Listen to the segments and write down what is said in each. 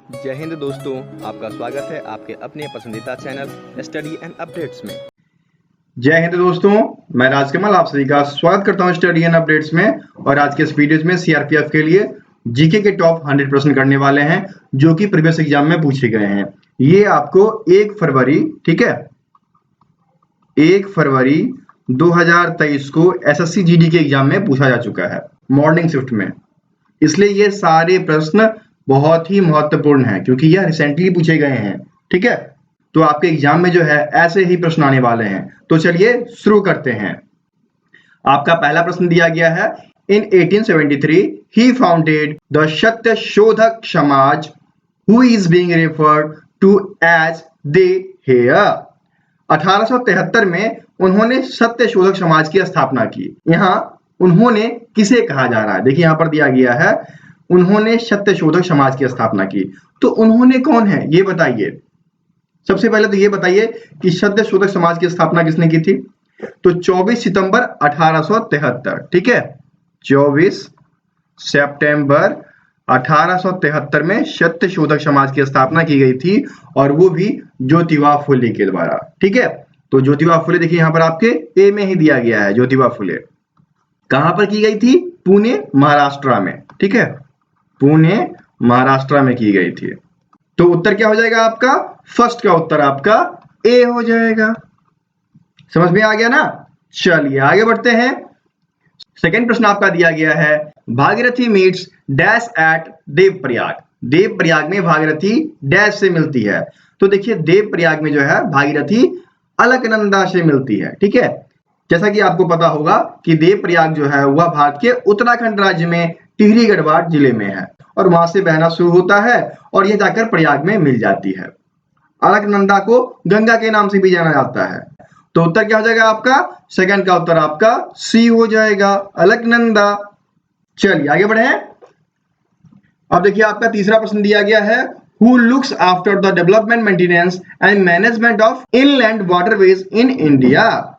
जय हिंद दोस्तों, आपका स्वागत है आपके अपने पसंदीदा चैनल स्टडी एंड अपडेट्स में। जय हिंद दोस्तों, मैं राजकमल आप सभी का स्वागत करता हूं स्टडी एंड अपडेट्स में। और आज के इस वीडियो में सीआरपीएफ के लिए जीके के टॉप 100% करने वाले हैं जो कि प्रीवियस एग्जाम में पूछे गए हैं। ये आपको 1 फरवरी, ठीक है, 1 फरवरी 2023 को एसएससी जीडी के एग्जाम में पूछा जा चुका है मॉर्निंग शिफ्ट में। इसलिए ये सारे प्रश्न बहुत ही महत्वपूर्ण हैं क्योंकि यह रिसेंटली पूछे गए हैं, ठीक है। तो आपके एग्जाम में जो है ऐसे ही प्रश्न आने वाले हैं। तो चलिए शुरू करते हैं। आपका पहला प्रश्न दिया गया है, इन 1873 ही founded the Satya Shodhak Samaj who is being referred to as they here. 1873 में उन्होंने सत्य शोधक समाज की स्थापना की। यहाँ उन्होंने किसे कहा जा रहा है, देखिए यहाँ पर दिया गया है उन्होंने सत्य शोधक समाज की स्थापना की। तो उन्होंने कौन है ये बताइए। सबसे पहले तो ये बताइए कि सत्य शोधक समाज की स्थापना किसने की थी। तो 24 सितंबर 1873, ठीक है, 24 सितंबर 1873 में सत्य शोधक समाज की स्थापना की गई थी और वो भी ज्योतिबा फुले के द्वारा, ठीक है। तो ज्योतिबा फुले देखिए यहाँ पर आपके ए में ही दिया गया है। ज्योतिबा फुले कहां पर की गई थी, पुणे महाराष्ट्र में, ठीक है, पुणे महाराष्ट्र में की गई थी। तो उत्तर क्या हो जाएगा आपका, फर्स्ट का उत्तर आपका ए हो जाएगा। समझ में आ गया ना। चलिए आगे बढ़ते हैं। सेकंड प्रश्न आपका दिया गया है, Bhagirathi meets dash at Devprayag. Devprayag में भागीरथी डैश से मिलती है। तो देखिए देवप्रयाग में जो है भागीरथी अलकनंदा से मिलती है, ठीक है। जैसा कि आपको पता होगा कि देवप्रयाग जो है वह भारत के उत्तराखंड राज्य में टिहरी गढ़वाल जिले में है और वहां से बहना शुरू होता है और यह जाकर प्रयाग में मिल जाती है। अलकनंदा को गंगा के नाम से भी जाना जाता है। तो उत्तर क्या हो जाएगा आपका, सेकंड का उत्तर आपका सी हो जाएगा, अलकनंदा। चलिए आगे बढ़े। अब देखिए आपका तीसरा प्रश्न दिया गया है, who looks after the development, maintenance and management of inland waterways in India.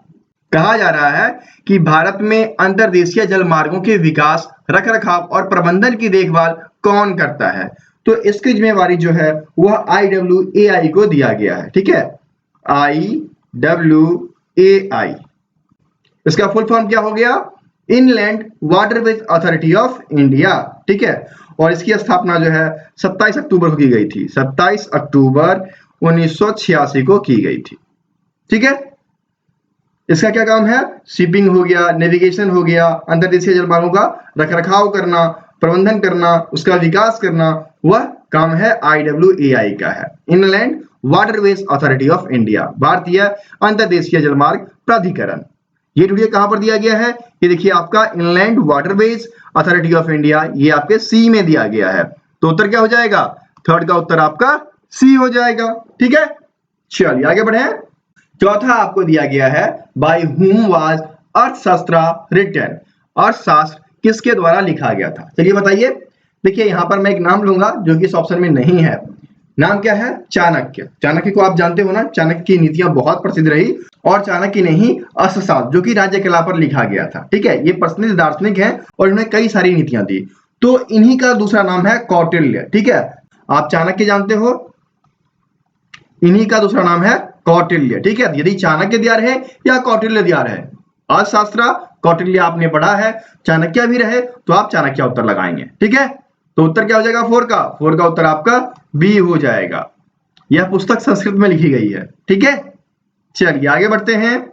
कहा जा रहा है कि भारत में अंतर्देशीय जल मार्गों के विकास, रखरखाव और प्रबंधन की देखभाल कौन करता है। तो इसकी जिम्मेवारी जो है वह IWAI को दिया गया है, ठीक है, IWAI। इसका फुल फॉर्म क्या हो गया, inland waterways authority of India, ठीक है। और इसकी स्थापना जो है 27 अक्टूबर को की गई थी, 27 अक्टूबर 1986 को की गई थी, ठीक है। इसका क्या काम है, शिपिंग हो गया, नेविगेशन हो गया, अंतर्देशीय जलमार्गों का रखरखाव करना, प्रबंधन करना, उसका विकास करना, वह काम है IWAI का है, inland waterways authority of India, भारतीय अंतर्देशीय जलमार्ग प्राधिकरण। ये वीडियो कहां पर दिया गया है, ये देखिए आपका inland waterways authority of India, ये आपके सी में दिया गया है। तो उत्तर क्या हो जाएगा, थर्ड का उत्तर आपका सी हो जाएगा, ठीक है। चलिए आगे बढ़े। चौथा आपको दिया गया है, बाय हुम वाज अर्थशास्त्र रिटन। अर्थशास्त्र किसके द्वारा लिखा गया था, चलिए बताइए। देखिए यहां पर मैं एक नाम लूंगा जो कि इस ऑप्शन में नहीं है। नाम क्या है, चाणक्य। चाणक्य को आप जानते हो ना, चाणक्य की नीतियां बहुत प्रसिद्ध रही और चाणक्य ने ही अर्थशास्त्र जो कि राज्य कला पर लिखा गया था, ठीक है। ये प्रसिद्ध दार्शनिक है और इन्होंने कई सारी नीतियां दी। तो इन्हीं का दूसरा नाम है कौटिल्य, ठीक है। आप चाणक्य जानते हो, इन्हीं का दूसरा नाम है कौटिल्य, ठीक है। यदि चाणक्य दिया रहे या कौटिल्य दिया रहे, अर्थशास्त्र कौटिल्य आपने पढ़ा है, चाणक्य भी रहे तो आप चाणक्य उत्तर लगाएंगे, ठीक है। तो उत्तर क्या हो जाएगा, फोर का उत्तर आपका बी हो जाएगा। यह पुस्तक संस्कृत में लिखी गई है, ठीक है। चलिए आगे बढ़ते हैं।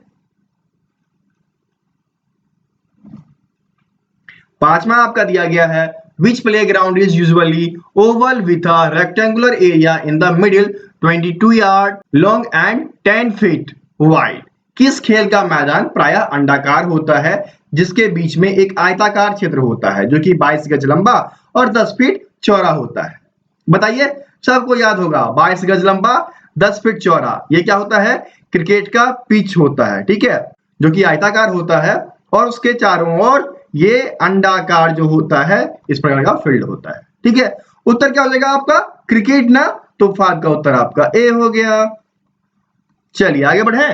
पांचवा आपका दिया गया है, which playground is usually oval with a rectangular area in the middle, 22 yard long and 10 feet wide। किस खेल का मैदान प्रायः अंडाकार होता है जिसके बीच में एक आयताकार क्षेत्र होता है जो कि 22 गज लंबा और 10 फीट चौड़ा होता है। बताइए, सबको याद होगा 22 गज लंबा 10 फीट चौड़ा, ये क्या होता है, क्रिकेट का पिच होता है, ठीक है, जो कि आयताकार होता है और उसके चारों ओर ये अंडाकार जो होता है इस प्रकार का फील्ड होता है, ठीक है। उत्तर क्या हो जाएगा आपका, क्रिकेट ना। तो फाद का उत्तर आपका ए हो गया। चलिए आगे बढ़े।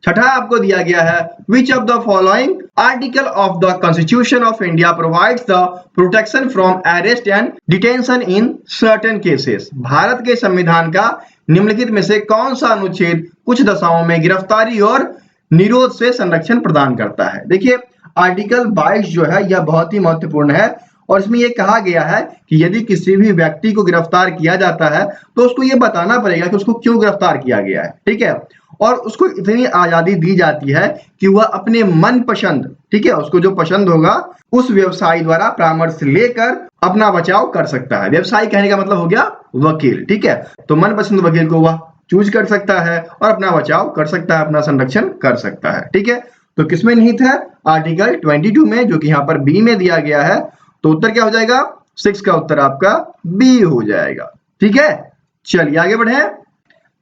छठा आपको दिया गया है विच of the following article of the constitution of India provides the protection from arrest and detention in certain cases. Bharat के संविधान का निम्नलिखित में से कौन सा अनुच्छेद कुछ दशाओं में गिरफ्तारी और निरोध से संरक्षण प्रदान करता है। देखिए आर्टिकल 22 जो है यह बहुत ही महत्वपूर्ण है और इसमें यह कहा गया है कि यदि किसी भी व्यक्ति को गिरफ्तार किया जाता है तो उसको यह बताना पड़ेगा कि उसको क्यों गिरफ्तार किया गया है, ठीक है, और उसको इतनी आजादी दी जाती है कि वह अपने मन पसंद, ठीक है, उसको जो पसंद होगा उस व्यवसायी द्वारा परामर्श लेकर अपना बचाव कर सकता है। व्यवसायी कहने का मतलब हो गया वकील, ठीक है, तो मनपसंद वकील को वह चूज कर सकता है और अपना बचाव कर सकता है, अपना संरक्षण कर सकता है, ठीक है। तो किसमें निहित है? आर्टिकल 22 में, जो कि यहाँ पर बी में दिया गया है। तो उत्तर क्या हो जाएगा? 6 का उत्तर आपका बी हो जाएगा, ठीक है। चलिए आगे बढ़े।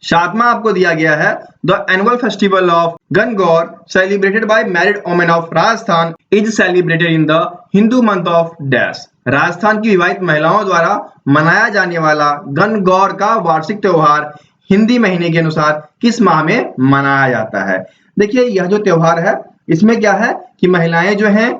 सातवां आपको दिया गया है the annual festival of Gangaur celebrated by married women of Rajasthan is celebrated in the Hindu month of dash. Rajasthan की विवाहित महिलाओं द्वारा मनाया जाने वाला गणगौर का वार्षिक त्योहार हिंदी महीने के अनुसार किस माह में मनाया जाता है। देखिए यह जो त्योहार है इसमें क्या है कि महिलाएं जो हैं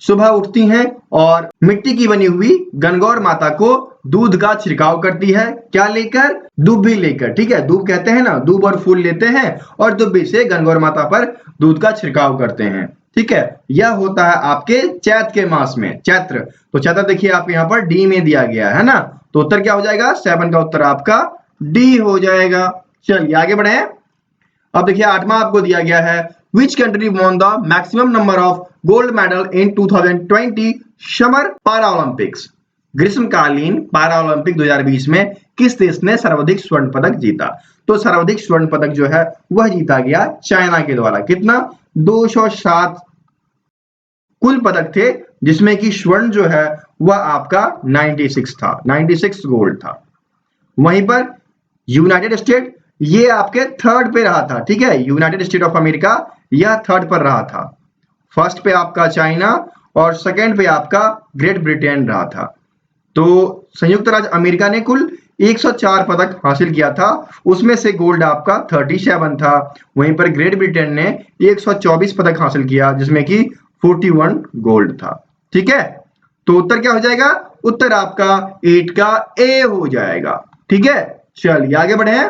सुबह उठती हैं और मिट्टी की बनी हुई गणगौर माता को दूध का छिड़काव करती है, क्या लेकर? दुब्बी लेकर, ठीक है, दूब कहते हैं ना, दूब और फूल लेते हैं और दुब्बी से गणगौर माता पर दूध का छिड़काव करते हैं, ठीक है। यह होता है आपके चैत्र के मास में, चैत्र। तो चैत्र देखिए आपके यहाँ पर डी में दिया गया है ना, तो उत्तर क्या हो जाएगा? 7 का उत्तर आपका डी हो जाएगा। चलिए आगे बढ़े। अब देखिए आठवां आपको दिया गया है which country won the maximum number of gold medal in 2020 summer पारा ओलंपिक्स। ग्रीष्मकालीन पारा ओलंपिक 2020 में किस देश ने सर्वाधिक स्वर्ण पदक जीता? तो सर्वाधिक स्वर्ण पदक जो है वह जीता गया चाइना के द्वारा। कितना? 207 कुल पदक थे, जिसमें कि स्वर्ण जो है वह आपका 96 था, 96 गोल्ड था। वहीं पर यूनाइटेड स्टेट ये आपके थर्ड पे रहा था, ठीक है, यूनाइटेड स्टेट ऑफ अमेरिका यह थर्ड पर रहा था। फर्स्ट पे आपका चाइना और सेकंड पे आपका ग्रेट ब्रिटेन रहा था। तो संयुक्त राज्य अमेरिका ने कुल 104 पदक हासिल किया था, उसमें से गोल्ड आपका 37 था। वहीं पर ग्रेट ब्रिटेन ने 124 पदक हासिल किया, जिसमें कि 41 गोल्ड था, ठीक है। तो उत्तर क्या हो जाएगा? उत्तर आपका 8 का ए हो जाएगा, ठीक है। चलिए आगे बढ़े।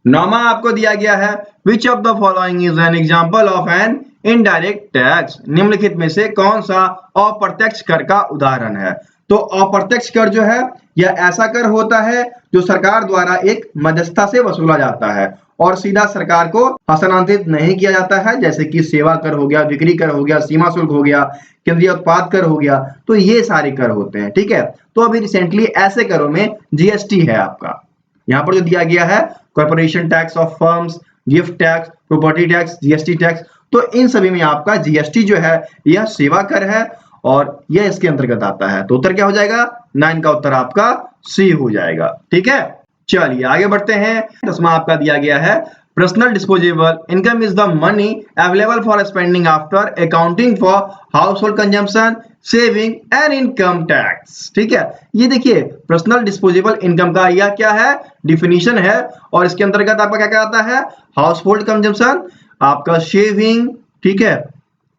नौवां आपको दिया गया है विच of the following is an example of an indirect tax. निम्नलिखित में से कौन सा अप्रत्यक्ष कर का उदाहरण है? तो अप्रत्यक्ष कर जो है यह ऐसा कर होता है जो सरकार द्वारा एक मध्यस्थता से वसूला जाता है और सीधा सरकार को हस्तांतरित नहीं किया जाता है, जैसे कि सेवा कर हो गया, बिक्री कर हो गया, सीमा शुल्क हो गया, केंद्रीय उत्पाद कर हो गया। तो ये सारे कर होते हैं, ठीक है। तो अभी रिसेंटली ऐसे करों में जीएसटी है आपका, यहाँ पर जो दिया गया है corporation tax of firms, gift tax, property tax, GST tax, तो इन सभी में आपका जीएसटी जो है यह सेवा कर है और यह इसके अंतर्गत आता है। तो उत्तर क्या हो जाएगा? 9 का उत्तर आपका सी हो जाएगा, ठीक है। चलिए आगे बढ़ते हैं। 10वां आपका दिया गया है personal disposable income is the money available for spending after accounting for house hold consumption, saving and income tax, ठीक है। ये देखिए पर्सनल डिस्पोजेबल इनकम का यह क्या है? डिफिनीशन है और इसके अंतर्गत आपका क्या क्या आता है? हाउस होल्ड कंजम्पशन, आपका सेविंग, ठीक है,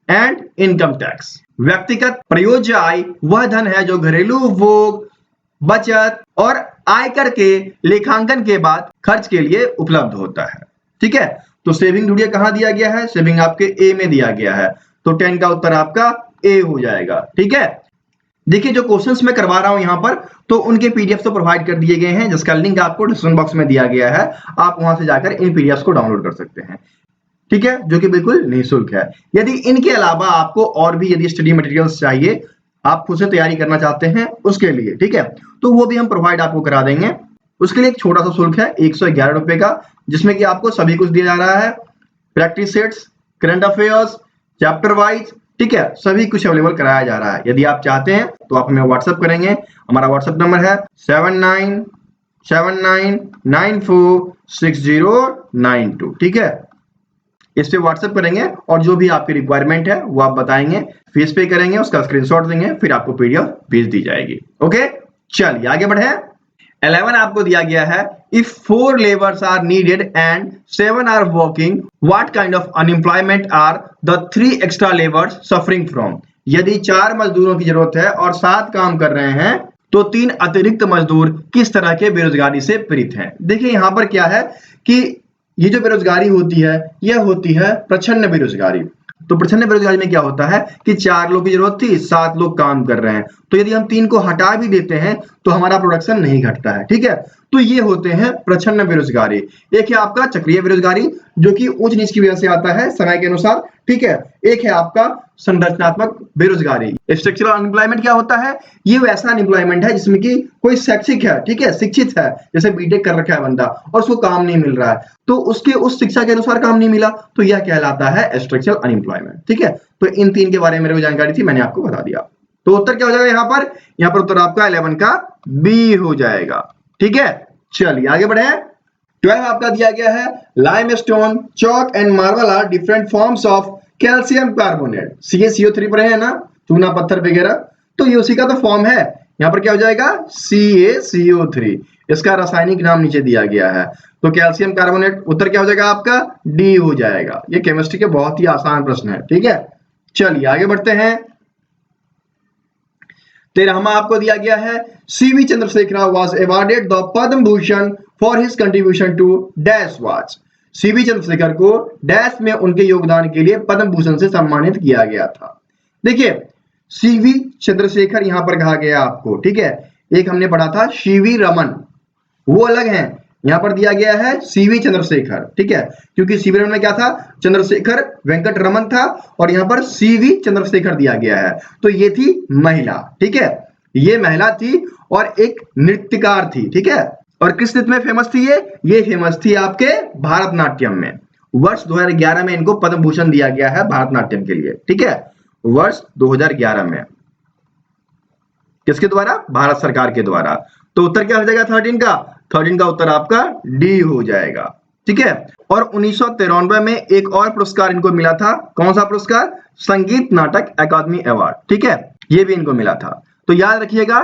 एंड इनकम टैक्स। व्यक्तिगत प्रयोज्य आय वह धन है जो घरेलू उपभोग, बचत और आयकर के लेखांकन के बाद खर्च के लिए उपलब्ध होता है, ठीक है। तो सेविंग ढूंढिए कहां दिया गया है? सेविंग आपके ए में दिया गया है, तो 10 का उत्तर आपका ए हो जाएगा, ठीक है। देखिए जो क्वेश्चंस मैं करवा रहा हूं यहां पर, तो उनके पीडीएफ तो प्रोवाइड कर दिए गए हैं, जिसका लिंक आपको डिस्क्रिप्शन बॉक्स में दिया गया है। आप वहां से जाकर इन पीडीएफ को डाउनलोड कर सकते हैं, ठीक है, जो कि बिल्कुल निःशुल्क है। यदि इनके अलावा आपको और भी यदि स्टडी मटेरियल्स चाहिए, आप खुद से तैयारी करना चाहते हैं उसके लिए, ठीक है, तो वो भी हम प्रोवाइड आपको करा देंगे। उसके लिए एक छोटा सा शुल्क है 111 रुपए का, जिसमें कि आपको सभी कुछ दिया जा रहा है, practice sets, current affairs, chapter wise, ठीक है, सभी कुछ अवेलेबल कराया जा रहा है। यदि आप चाहते हैं तो आप हमें व्हाट्सएप करेंगे। हमारा व्हाट्सएप नंबर है 7979946092, ठीक है। इस पे व्हाट्सएप करेंगे और जो भी आपकी रिक्वायरमेंट है वो आप बताएंगे, फीस पे करेंगे, उसका स्क्रीनशॉट देंगे, फिर आपको पीडीएफ भेज दी जाएगी। ओके, चलिए आगे बढ़े। 11 आपको दिया गया है, if 4 labours are needed and 7 are working, what kind of unemployment are the 3 extra labours suffering from. यदि 4 मजदूरों की जरूरत है और 7 काम कर रहे हैं तो 3 अतिरिक्त मजदूर किस तरह के बेरोजगारी से पीड़ित हैं। देखिए यहां पर क्या है कि ये जो बेरोजगारी होती है यह होती है प्रच्छन्न बेरोजगारी। तो प्रच्छन्न बेरोजगारी में क्या होता है कि 4 लोग की जरूरत थी, 7 लोग काम कर रहे हैं, तो यदि हम 3 को हटा भी देते हैं तो हमारा प्रोडक्शन नहीं घटता है। ठीक है, तो ये होते हैं प्रच्छन्न बेरोजगारी। एक है आपका चक्रीय बेरोजगारी जो कि उच्च नीच की वजह से आता है समय के अनुसार। ठीक है, एक है आपका संरचनात्मक बेरोजगारी। स्ट्रक्चरल अनएम्प्लॉयमेंट क्या होता है, ये वैसा अनएम्प्लॉयमेंट है जिसमें कि कोई शैक्षिक है, ठीक है, शिक्षित है, जैसे बीटेक कर रखा है बंदा और उसको काम नहीं मिल रहा है, तो उसके उस शिक्षा के अनुसार काम नहीं मिला, तो यह कहलाता है स्ट्रक्चरल अनएम्प्लॉयमेंट। ठीक है, तो इन 3 के बारे में मेरे को जानकारी थी, मैंने आपको बता दिया। तो उत्तर क्या हो जाएगा यहाँ पर उत्तर आपका 11 का बी हो जाएगा। ठीक है, चलिए आगे बढ़े। 12 आपका दिया गया है, limestone, chalk and marble are different forms of calcium carbonate. CaCO3 पर है ना, चूना पत्थर वगैरह, तो ये उसी का तो फॉर्म है। यहाँ पर क्या हो जाएगा CaCO3, इसका रासायनिक नाम नीचे दिया गया है। तो कैल्शियम कार्बोनेट, उत्तर क्या हो जाएगा आपका डी हो जाएगा। ये केमिस्ट्री के बहुत ही आसान प्रश्न है। ठीक है, चलिए आगे बढ़ते हैं। 13वां आपको दिया गया है, CV Chandrashekhar was awarded the Padma Bhushan for his contribution to dash watch. CV Chandrashekhar को डैश में उनके योगदान के लिए पद्म भूषण से सम्मानित किया गया था। देखिए CV चंद्रशेखर यहां पर कहा गया आपको, ठीक है, एक हमने पढ़ा था CV रमन, वो अलग है। यहां पर दिया गया है CV चंद्रशेखर। ठीक है, क्योंकि CV रमन में क्या था, चंद्रशेखर वेंकट रमन था, और यहां पर CV चंद्रशेखर दिया गया है, तो ये थी महिला। ठीक है, ये महिला थी और एक नृत्यकार थी। ठीक है, और किस नृत्य में फेमस थी ये फेमस थी आपके भारतनाट्यम में। वर्ष 2011 में इनको पद्म भूषण दिया गया है भारतनाट्यम के लिए। ठीक है, वर्ष 2011 में किसके द्वारा, भारत सरकार के द्वारा। तो उत्तर क्या हो जाएगा 13 का उत्तर आपका डी हो जाएगा। ठीक है, और 1993 में एक और पुरस्कार इनको मिला था। कौन सा पुरस्कार, संगीत नाटक अकादमी अवार्ड। ठीक है, ये भी इनको मिला था। तो याद रखिएगा,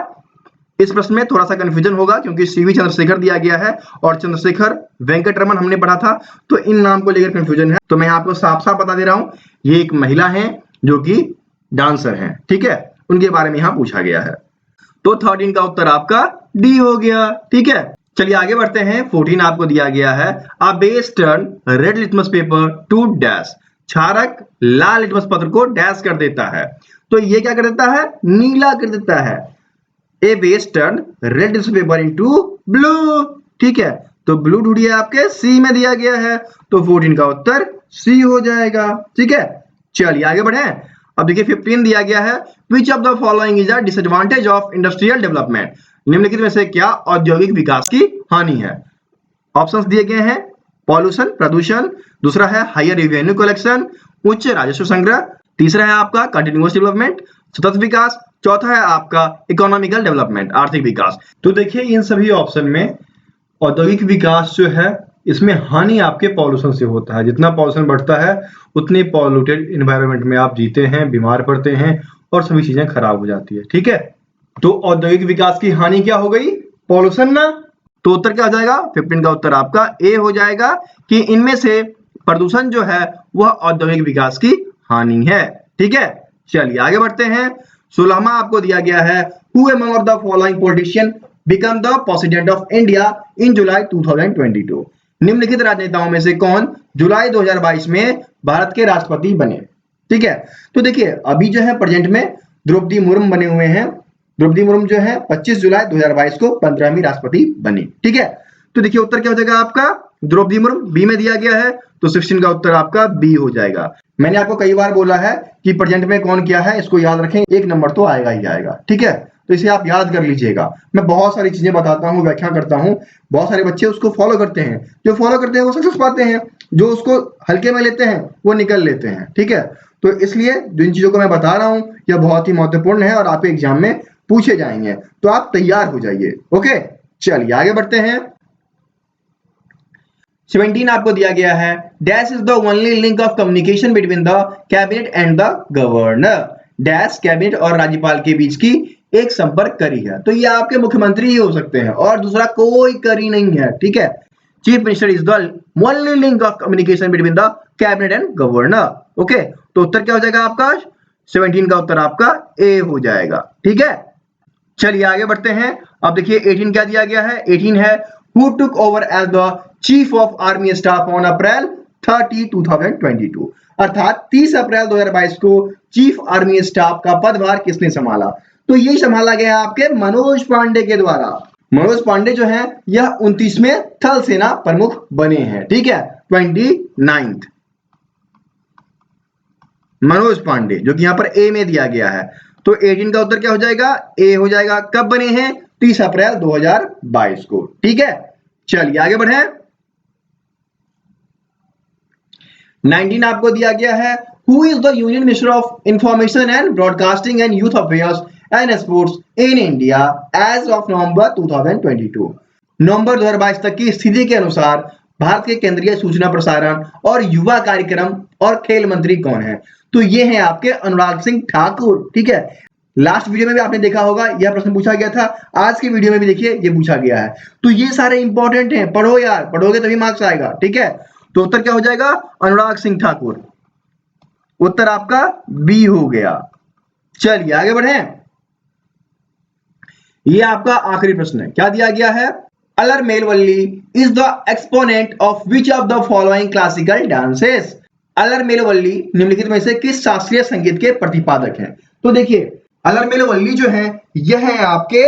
इस प्रश्न में थोड़ा सा कंफ्यूजन होगा क्योंकि CV चंद्रशेखर दिया गया है और चंद्रशेखर वेंकट रमन हमने पढ़ा था, तो इन नाम को लेकर कंफ्यूजन है। तो मैं आपको साफ साफ बता दे रहा हूं, ये एक महिला है जो कि डांसर हैं। ठीक है, उनके बारे में यहां पूछा गया है। तो 13 का उत्तर आपका डी हो गया। ठीक है, चलिए आगे बढ़ते हैं। 14 आपको दिया गया है, a base turn red litmus paper to dash. क्षारक लाल लिटमस पत्र को डैश कर देता है, तो ये क्या कर देता है, नीला कर देता है। A base turn red litmus paper into blue. ठीक है, तो ब्लू ढूंढिए, आपके सी में दिया गया है, तो 14 का उत्तर सी हो जाएगा। ठीक है, चलिए आगे बढ़े। अब देखिए 15 दिया गया है, विच of the following is a disadvantage of industrial development. निम्नलिखित में से क्या औद्योगिक विकास की हानि है। ऑप्शंस दिए गए हैं, पॉल्यूशन प्रदूषण, दूसरा है हायर रेवेन्यू कलेक्शन उच्च राजस्व संग्रह, तीसरा है आपका कंटिन्यूअस डेवलपमेंट सतत विकास, चौथा है आपका इकोनॉमिकल डेवलपमेंट आर्थिक विकास। तो देखिए इन सभी ऑप्शन में औद्योगिक विकास जो है इसमें हानि आपके पॉल्यूशन से होता है। जितना पॉल्यूशन बढ़ता है उतने पॉल्यूटेड एनवायरनमेंट में आप जीते हैं, बीमार पड़ते हैं और सभी चीजें खराब हो जाती है। ठीक है, तो औद्योगिक विकास की हानि क्या हो गई, पॉल्यूशन ना। तो उत्तर क्या हो जाएगा, 15 का उत्तर आपका ए हो जाएगा कि इनमें से प्रदूषण जो है वह औद्योगिक विकास की हानि है। ठीक है, चलिए आगे बढ़ते हैं। 16वां आपको दिया गया है, who among of the following politician become the president of India in July 2022। निम्नलिखित राजनेताओं में से कौन जुलाई 2022 में भारत के राष्ट्रपति बने। ठीक है, तो देखिए अभी जो है प्रेजेंट में द्रौपदी मुर्मू बने हुए हैं। द्रौपदी मुर्मू जो है 25 जुलाई 2022 को 15वीं राष्ट्रपति बनी। ठीक है, तो देखिए उत्तर क्या हो जाएगा आपका, द्रौपदी मुर्मू बी में दिया गया है, तो 16 का उत्तर आपका बी हो जाएगा। मैंने आपको कई बार बोला है कि प्रेजेंट में कौन क्या है, इसको याद रखें, एक नंबर तो आएगा ही आएगा। ठीक है, तो इसे आप याद कर लीजिएगा। मैं बहुत सारी चीजें बताता हूँ, व्याख्या करता हूँ, बहुत सारे बच्चे उसको फॉलो करते हैं, जो फॉलो करते हैं वो सक्सेस पाते हैं, जो उसको हल्के में लेते हैं वो निकल लेते हैं। ठीक है, तो इसलिए जिन चीजों को मैं बता रहा हूँ यह बहुत ही महत्वपूर्ण है और आपके एग्जाम में पूछे जाएंगे, तो आप तैयार हो जाइए। ओके, चलिए आगे बढ़ते हैं। 17 आपको दिया गया है, dash is the only link of communication between the cabinet and the governor. Dash cabinet और राज्यपाल के बीच की एक संपर्क करी है, तो ये आपके मुख्यमंत्री ही हो सकते हैं और दूसरा कोई करी नहीं है। ठीक है, chief minister is the only link of communication between the cabinet and governor. Okay, तो उत्तर क्या हो जाएगा आपका? 17 का उत्तर आपका ए हो जाएगा। ठीक है, चलिए आगे बढ़ते हैं। अब देखिए 18 क्या दिया गया है? 18 है who took over as the chief of army staff on April 30, 2022। अर्थात 30 अप्रैल 2022 को चीफ आर्मी स्टाफ का पदभार किसने संभाला? तो ये संभाला गया आपके मनोज पांडे के द्वारा। मनोज पांडे जो है यह 29वें थल सेना प्रमुख बने हैं। ठीक है, 29th मनोज पांडे, जो कि यहां पर ए में दिया गया है। तो 18 का उत्तर क्या हो जाएगा? ए हो जाएगा। कब बने हैं? 30 अप्रैल 2022 को। ठीक है, चलिए आगे बढ़े। 19 आपको दिया गया है who is the union minister of information and broadcasting and youth affairs and sports in India as of November 2022। नवंबर 2022 तक की स्थिति के अनुसार भारत के केंद्रीय सूचना प्रसारण और युवा कार्यक्रम और खेल मंत्री कौन है? तो ये है आपके अनुराग सिंह ठाकुर। ठीक है, लास्ट वीडियो में भी आपने देखा होगा यह प्रश्न पूछा गया था, आज की वीडियो में भी देखिए ये पूछा गया है। तो ये सारे इंपॉर्टेंट हैं, पढ़ो यार, पढ़ोगे तभी मार्क्स आएगा। ठीक है, तो उत्तर क्या हो जाएगा? अनुराग सिंह ठाकुर। उत्तर आपका बी हो गया। चलिए आगे बढ़े। ये आपका आखिरी प्रश्न है, क्या दिया गया है? Alarmelvalli is the exponent of which of the following classical dances? Alarmelvalli निम्नलिखित में से किस शास्त्रीय संगीत के प्रतिपादक हैं? तो देखिए अलरमेलवल्ली जो है यह है आपके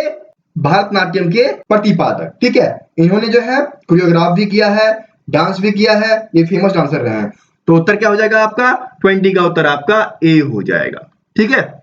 भरतनाट्यम के प्रतिपादक। ठीक है, इन्होंने जो है कोरियोग्राफ भी किया है, डांस भी किया है, ये फेमस डांसर रहे हैं। तो उत्तर क्या हो जाएगा आपका? 20 का उत्तर आपका ए हो जाएगा। ठीक है,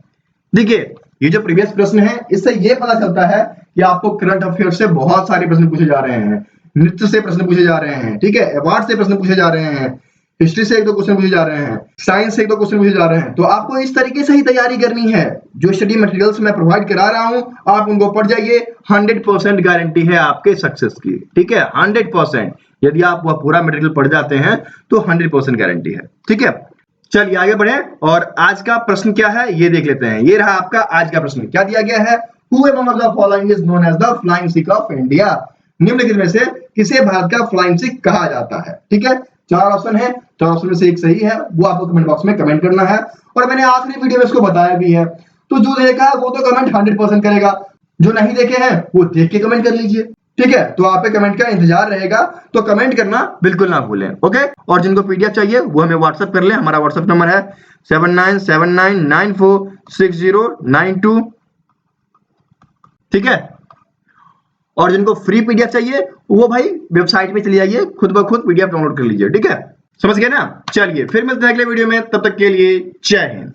देखिए ये जो प्रीवियस प्रश्न है इससे ये पता चलता है कि आपको करंट अफेयर से बहुत सारे प्रश्न पूछे जा रहे हैं, नृत्य से प्रश्न पूछे जा रहे हैं। ठीक है, अवार्ड से प्रश्न पूछे जा रहे हैं, हिस्ट्री से 1-2 क्वेश्चन पूछे जा रहे हैं, साइंस से 1-2 क्वेश्चन पूछे जा रहे हैं। तो आपको इस तरीके से ही तैयारी करनी है। जो स्टडी मटेरियल्स मैं प्रोवाइड करा रहा हूं आप उनको पढ़ जाइए, 100% गारंटी है आपके सक्सेस की। ठीक है, 100%। यदि आप वह पूरा मटेरियल पढ़ जाते हैं तो 100% गारंटी है। ठीक है, चलिए आगे बढ़े और आज का प्रश्न क्या है ये देख लेते हैं। ये रहा आपका आज का प्रश्न, क्या दिया गया है? Who among of the following is known as the flying Sikh of India? निम्नलिखित में से किसे भारत का फ्लाइंग सिख कहा जाता है? ठीक है, 4 ऑप्शन है, 4 ऑप्शन में से एक सही है, वो आपको कमेंट बॉक्स में कमेंट करना है। और मैंने आखिरी वीडियो में इसको बताया भी है, तो जो देखा है वो तो कमेंट 100% करेगा, जो नहीं देखे हैं वो देख के कमेंट कर लीजिए। ठीक है, तो आपके कमेंट का इंतजार रहेगा, तो कमेंट करना बिल्कुल ना भूलें। ओके, और जिनको पीडीएफ चाहिए वो हमें व्हाट्सएप कर लें। हमारा व्हाट्सएप नंबर है 7979946092। ठीक है, और जिनको फ्री पीडीएफ चाहिए वो भाई वेबसाइट पे चले जाइए, खुद ब खुद पीडीएफ डाउनलोड कर लीजिए। ठीक है, समझ गए ना? चलिए फिर मिलते हैं अगले वीडियो में, तब तक के लिए जय हिंद।